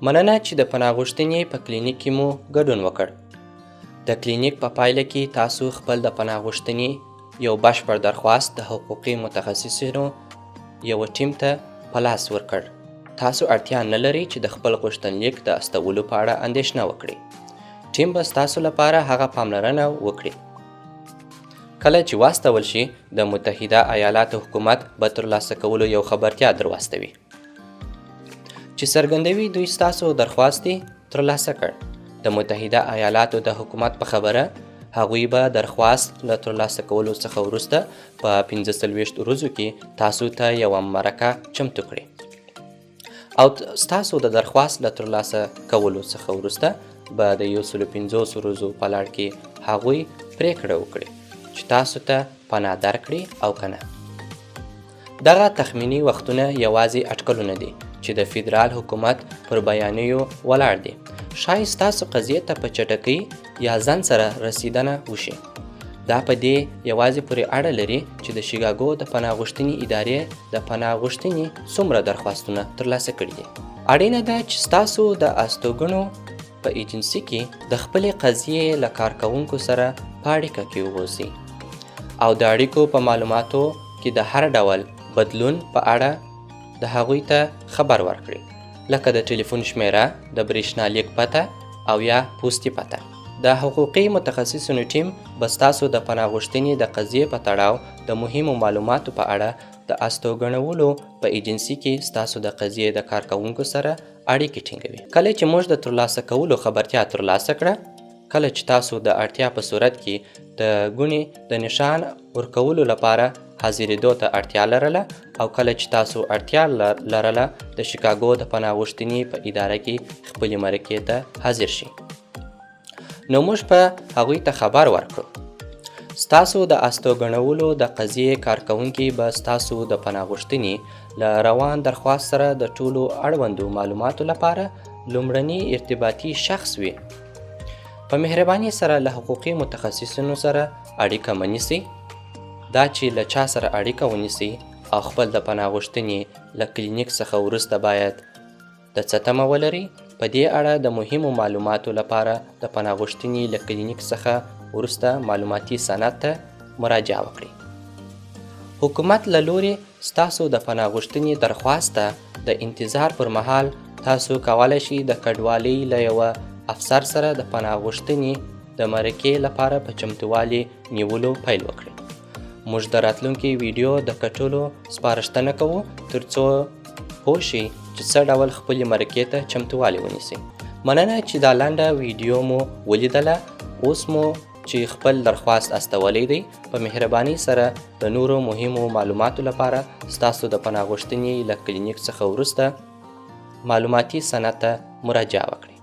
مننه چې د پناه غوښتنې په کلینیک کې مو ګډون وکړ. د کلینیک په پایله کې تاسو خپل د پناه غوښتنې یو بشپړ درخواست د حقوقي متخصصینو یو ټیم ته په لاس ورکړ. تاسو اړتیا نه لرئ چې د خپل غوښتنلیک د استولو په اړه اندېښنه وکړئ. ټیم به ستاسو لپاره هغه پاملرنه وکړي. کله چې واستول شي، د متحده ایالاتو حکومت به ترلاسه کولو یو خبرتیا در واستوي چې څرګندوي دوی ستاسو درخواست ترلاسه کړ. د متحده ایالاتو د حکومت په خبره، هغوی به درخواست له ترلاسه کولو څخه وروسته په 45 ورځو کې تاسو ته یوه مرکه چمتو کړي، او ستاسو د درخواست له ترلاسه کولو څخه وروسته به د 150 ورځو په لړ کې هغوی پریکړه وکړي چې تاسو ته پناه درکړي او کنه. دغه تخمینی وختونه یوازې اټکلونه دي چې د فدرال حکومت پر بیانیو ولاړ دي. شاید ستاسو قضیې ته په چټکۍ یا ځنډ سره رسیدنه وشي. دا په دې یوازې پورې اړه لري چې د شیکاګو د پناه غوښتنې ادارې د پناه غوښتنې څومره درخواستونه ترلاسه کړي دي. اړینه ده چې ستاسو د استوګنو په ایجنسي کې د خپلې قضیې له کارکوونکو سره په اړیکه کې واوسئ او د اړیکو په معلوماتو کې د هر ډول بدلون په اړه د هغوی ته خبر ورکړي، لکه د ټلیفون شمیره، د برېښنالیک پته او یا پوستي پته. د حقوقي متخصصینو ټیم به ستاسو د پناه غوښتنې د قضیې په تړاو د مهمو معلوماتو په اړه د استوګنولو په ایجنسي کې ستاسو د قضیې د کارکوونکو سره اړیکې ټینګوي. کله چې موږ د ترلاسه کولو خبرتیا ترلاسه کړه، کله چې تاسو د اړتیا په صورت کې د ګونې د نشان ورکولو لپاره حاضرېدو ته اړتیا لرله، او کله چې تاسو اړتیا لرله د شیکاګو د پناه غوښتنې په اداره کې خپلې مرکې ته حاضر شي، نو موږ په هغوی ته خبر ورکړو. ستاسو د استوګنولو د قضیې کارکوونکي به ستاسو د پناه غوښتنې له روان درخواست سره د ټولو اړوندو معلوماتو لپاره لومړني ارتباطي شخص وي. په مهربانۍ سره له حقوقي متخصصینو سره اړیکه مه نیسئ. دا چې له چا سره اړیکه ونیسئ او خپل د پناه غوښتنې له کلینیک څخه وروسته باید د څه تمه ولرئ. په دې اړه د مهمو معلوماتو لپاره د پناه غوښتنې له کلینیک څخه وروسته معلوماتي سند ته مراجعه وکړئ. حکومت له لوري ستاسو د پناه غوښتنې درخواست ته د انتظار پر مهال تاسو کولی شئ د کډوالۍ له یوه افسر سره د پناه غوښتنې د مرکې لپاره په چمتووالي نیولو پیل وکړئ. موږ د راتلونکي ویډیو د کټولو سپارښتنه کوو ترڅو پوه شئ چې څه ډول خپلې مرکې ته چمتووالی ونیسئ. مننه چې دا لنډه ویډیو مو ولیدله. اوس مو چې خپل درخواست استولی دی، په مهربانۍ سره د نورو مهمو معلوماتو لپاره ستاسو د پناه غوښتنې له کلینیک څخه وروسته معلوماتي سند ته مراجعه وکړئ.